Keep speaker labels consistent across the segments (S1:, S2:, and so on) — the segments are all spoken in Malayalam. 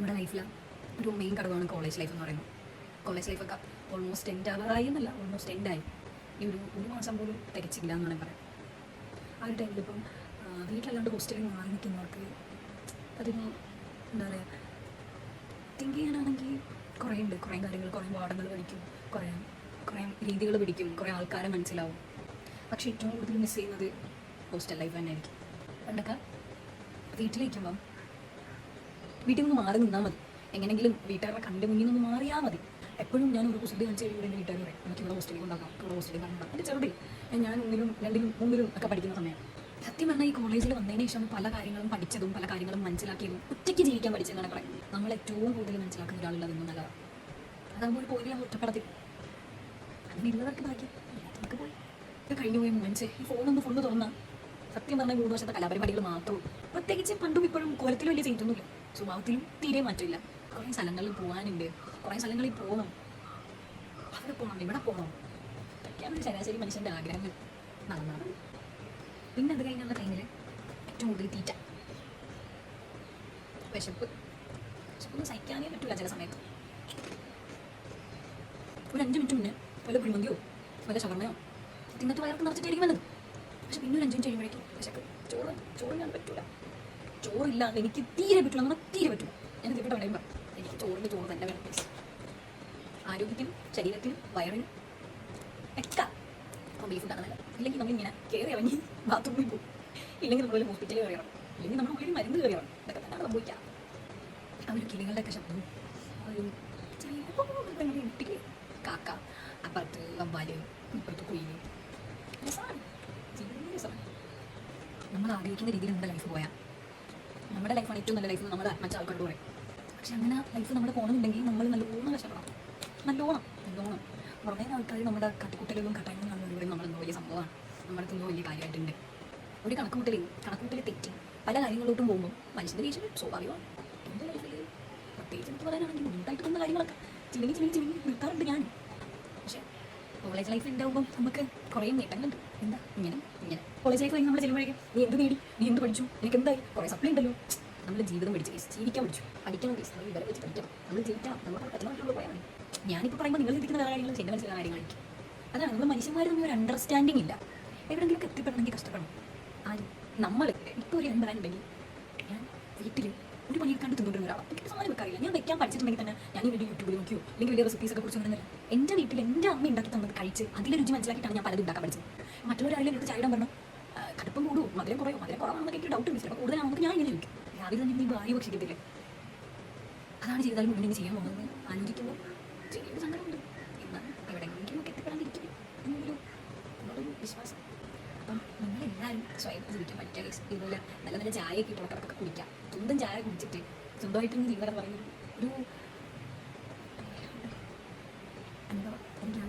S1: നമ്മുടെ ലൈഫിൽ ഒരു മെയിൻ ഘടകമാണ് കോളേജ് ലൈഫ് എന്ന് പറയുന്നത്. കോളേജ് ലൈഫൊക്കെ ഓൾമോസ്റ്റ് എൻഡ് ആവാറായി എന്നല്ല, ഓൾമോസ്റ്റ് എൻഡായി. ഈ ഒരു മാസം പോലും തികച്ചില്ല എന്നാണ് പറയാം. ആ ഒരു ടൈമിലിപ്പം വീട്ടിലല്ലാണ്ട് ഹോസ്റ്റലിൽ മാറി നിൽക്കുന്നവർക്ക് അതിന് എന്താ പറയുക, തിങ്ക് ചെയ്യാനാണെങ്കിൽ കുറേ ഉണ്ട്. കുറേ കാര്യങ്ങൾ, കുറേ പാഠങ്ങൾ പഠിക്കും, കുറേ രീതികൾ പഠിക്കും, കുറേ ആൾക്കാരെ മനസ്സിലാവും. പക്ഷേ ഏറ്റവും കൂടുതൽ മിസ് ചെയ്യുന്നത് ഹോസ്റ്റൽ ലൈഫ് തന്നെ ആയിരിക്കും. പണ്ടൊക്കെ വീട്ടിലിരിക്കുമ്പം വീട്ടിൽ നിന്ന് മാറി നിന്നാൽ മതി, എങ്ങനെയെങ്കിലും വീട്ടുകാരുടെ കണ്ട് മുന്നിൽ നിന്ന് മാറിയാൽ മതി. എപ്പോഴും ഞാൻ ഒരു കുസൃതി കാണിച്ച് കഴിയുമ്പോൾ എൻ്റെ വീട്ടുകാർ പറയും നമുക്ക് ഇവിടെ ഹോസ്റ്റലിൽ കൊണ്ടാക്കാം, ഇവിടെ ഹോസ്റ്റലിൽ കൊണ്ടാക്കാം. എൻ്റെ ചെറുതിൽ ഞാൻ 1-ലും 2-ലും 3-ലും ഒക്കെ പഠിക്കുന്ന സമയം സത്യം പറഞ്ഞാൽ ഈ കോളേജിൽ വന്നതിന് ശേഷം പല കാര്യങ്ങളും പഠിച്ചതും പല കാര്യങ്ങളും മനസ്സിലാക്കിയതും ഒറ്റയ്ക്ക് ജീവിക്കാൻ പഠിച്ചതെന്നാണ് പറയുന്നത്. നമ്മൾ ഏറ്റവും കൂടുതൽ മനസ്സിലാക്കുന്ന ഒരാളുള്ളതൊന്നും നല്ലതാണ്. അതാകുമ്പോൾ പോയി ഞാൻ ഒറ്റപ്പെടത്തിൽ അങ്ങനെ ഉള്ളവർക്ക് ബാക്കി നമുക്ക് പോയി ഇത് കഴിഞ്ഞു പോയി മനുഷ്യ ഈ ഫോണൊന്ന് ഫുള്ള് തുറന്നാൽ സത്യം പറഞ്ഞാൽ 3 വർഷത്തെ കലാപരിപാടികൾ മാത്രമേ. പ്രത്യേകിച്ച് പണ്ടും ഇപ്പോഴും കോലത്തിലും വലിയ ചെയ്തൊന്നുമില്ല, സ്വഭാവത്തിലും തീരെ മാറ്റമില്ല. കുറേ സ്ഥലങ്ങളിൽ പോകാനുണ്ട്, കുറേ സ്ഥലങ്ങളിൽ പോകണം, അവിടെ പോകണം, ഇവിടെ പോകണം. ഇതൊക്കെയാണ് ശരാശരി മനുഷ്യൻ്റെ ആഗ്രഹങ്ങൾ നടന്നത്. പിന്നെ അത് കഴിഞ്ഞുള്ള ടൈമിൽ ഏറ്റവും കൂടുതൽ തീറ്റ, വിശപ്പൊന്നും സഹിക്കാനേ പറ്റില്ല ചില സമയത്ത്. ഒരു 5 മിനിറ്റ് മുന്നേ വല്ല കുഴിമന്തിയോ വല്ല ഷവർമയോ തിന്നിട്ട് വയർക്ക് നിറച്ചിട്ടായിരിക്കും വന്നത്. പക്ഷെ പിന്നെ ഒരു 5 മിനിറ്റ് കഴിയുമ്പോഴേക്കും വിശക്ക്. ചോറ് ഞാൻ പറ്റൂല, ചോറില്ലാതെ എനിക്ക് തീരെ പറ്റില്ല, നമ്മൾ തീരെ പറ്റില്ല. ഞാൻ ഇവിടെ പറയുമ്പോൾ എനിക്ക് ചോറ് തന്നെ വേണം. ആരോഗ്യത്തിനും ശരീരത്തിനും വയറിനും ഒക്കെ ബീഫ് ഫുഡാണ് നല്ലത്. ഇല്ലെങ്കിൽ നമ്മളിങ്ങനെ കയറി ഇറങ്ങി ബാത്റൂമിൽ പോകും, ഇല്ലെങ്കിൽ നമ്മൾ ഹോസ്പിറ്റലിൽ കയറിയണം, ഇല്ലെങ്കിൽ നമ്മൾ ഉള്ളിൽ മരുന്ന് കയറിയണം. ഇതൊക്കെ തന്നെയാണ് സംഭവിക്കുക. ആ ഒരു കിളികളുടെയൊക്കെ ശബ്ദവും ഒരു ചെറിയ ഇട്ടിക്ക് കാക്ക, അപ്പുറത്ത് വവ്വാല്, ഇപ്പുറത്ത് കുയില്, രസമാണ്, ജീവിതം രസമാണ്. നമ്മൾ ആഗ്രഹിക്കുന്ന രീതിയിൽ നമ്മുടെ ലൈഫ് പോയാൽ നമ്മുടെ ലൈഫാണ് ഏറ്റവും നല്ല ലൈഫ് നമ്മൾ മറ്റാൾക്കാരോട് പറയും. പക്ഷെ അങ്ങനെ ലൈഫ് നമ്മൾ പോകണമെന്നുണ്ടെങ്കിൽ നമ്മൾ നല്ലോണം കഷ്ടപ്പെടണം, നല്ലോണം. കുറേ ആൾക്കാർ നമ്മുടെ കട്ടിക്കുട്ടലും കട്ടായും കാണുന്നവരും നമ്മളെന്തോ വലിയ സംഭവമാണ്, നമ്മളെന്തോ വലിയ കാര്യമായിട്ടുണ്ട്. ഒരു കണക്കൂട്ടൽ തെറ്റി പല കാര്യങ്ങളിലോട്ടും പോകുമ്പോൾ മനുഷ്യൻ്റെ ദേഷ്യം സ്വാഭാവികമാണ്. എൻ്റെ ലൈഫിൽ പ്രത്യേകിച്ച് എനിക്ക് പറയാനാണെങ്കിൽ ബുദ്ധിമുട്ടായിട്ട് തോന്നുന്ന കാര്യങ്ങളൊക്കെ ചിലങ്ങി നിർത്താറുണ്ട് ഞാൻ. പക്ഷേ കോളേജ് ലൈഫ് ഉണ്ടാകുമ്പോൾ നമുക്ക് കുറേ നേട്ടങ്ങളുണ്ട്. എന്താ ഇങ്ങനെ കോളേജ് ലൈഫ് കഴിഞ്ഞ് നമ്മൾ ചെല്ലുമ്പോഴേക്കും നീ എന്ത് നേടി, നീ എന്ത് പഠിച്ചു, എനിക്ക് എന്തായി, കുറേ സപ്ലൈ ഉണ്ടല്ലോ. നമ്മൾ ജീവിതം പഠിച്ച് ജീവിക്കാൻ പഠിച്ചു, പഠിക്കണം, നമ്മൾ ഇവരെ വെച്ച് പഠിക്കണം, നമ്മൾ ജീവിക്കണം, നമ്മൾ പറ്റുന്ന പോയാൽ മതി. ഞാനിപ്പോൾ പറയുമ്പോൾ നിങ്ങൾ ചിന്തിക്കുന്ന വേറെ കാര്യങ്ങളും എൻ്റെ മനസ്സിലുള്ള കാര്യങ്ങളായിരിക്കും. അതാണ് നമ്മൾ മനുഷ്യന്മാർ തമ്മിൽ ഒരു അണ്ടർസ്റ്റാൻഡിങ് ഇല്ല. എവിടെയെങ്കിലും എത്തിപ്പെടണമെങ്കിൽ കഷ്ടപ്പെടണം. നമ്മൾ ഇപ്പോൾ ഒരു പറയാനുണ്ടെങ്കിൽ ഞാൻ വീട്ടിൽ ഒരു പണിയെടുക്കാണ്ട് തിന്നുകൊണ്ടിരുന്ന ഒരാളാണ്. എനിക്ക് സാധനം വെക്കാറില്ല. ഞാൻ വെക്കാൻ പഠിച്ചിട്ടുണ്ടെങ്കിൽ തന്നെ ഞാൻ ഈ വീഡിയോ യൂട്യൂബിൽ നോക്കിയോ അല്ലെങ്കിൽ വലിയ റെസിപ്പീസൊക്കെ കുറിച്ച് കൊണ്ടുവന്നില്ല. എൻ്റെ വീട്ടിൽ എൻ്റെ അമ്മ ഉണ്ടാക്കി തന്നത് കഴിച്ച് അതിലെ രുചി മനസ്സിലാക്കിയിട്ടാണ് ഞാൻ പലതും ഉണ്ടാക്കാൻ പഠിച്ചത്. മറ്റുള്ളവരായാലും എനിക്ക് ചായ ഇടാൻ പറഞ്ഞു കടുപ്പം കൂടുമോ മധുരം കുറയോ മധുരം കുറവാണെന്നൊക്കെ എനിക്ക് ഡൗട്ട് ഉണ്ട്. ചിലപ്പോൾ കൂടുതലാണെന്നൊക്കെ ഞാൻ ഇങ്ങനെ ചോദിക്കും. രാവിലെ തന്നെ നീ ഭാര്യ ഭക്ഷിക്കത്തില്ലേ, അതാണ് ചെയ്താലും മുന്നിൽ ചെയ്യാൻ പോകുന്നത് ആലോചിക്കുമ്പോൾ ചെറിയൊരു സങ്കടമുണ്ട്. എന്നാൽ എവിടെയെങ്കിലും ഒക്കെ എത്തിപ്പെടാതിരിക്കും എന്നൊരു വിശ്വാസം. അപ്പം നമ്മളെല്ലാവരും സ്വയം ജീവിക്കാൻ പറ്റുക. ഇതുപോലെ നല്ല നല്ല ചായയൊക്കെ ഇടക്കിടക്കൊക്കെ കുടിക്കാം. സ്വന്തം ചായ കുടിച്ചിട്ട് സ്വന്തമായിട്ടൊന്ന് ജീവിതം പറയുന്നത് ഒരു എന്താ എനിക്ക്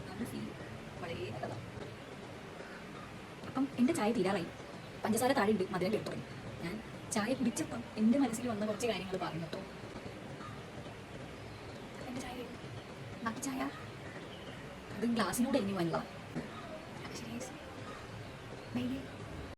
S1: ആ ഒരു ഫീൽ വളരെ നല്ലതാണ്. അപ്പം എൻ്റെ ചായ തീരാറായി, പഞ്ചസാര താഴെയുണ്ട്, മധുരം കേട്ടു തുടങ്ങി. ഞാൻ ചായ കുടിച്ചപ്പം എൻ്റെ മനസ്സിൽ വന്ന കുറച്ച് കാര്യങ്ങൾ പറഞ്ഞു കേട്ടോ. എൻ്റെ ചായ ബാക്കി ചായ അത് ഗ്ലാസ്സിലൂടെ ഇനി വന്നതാണ്. ശരി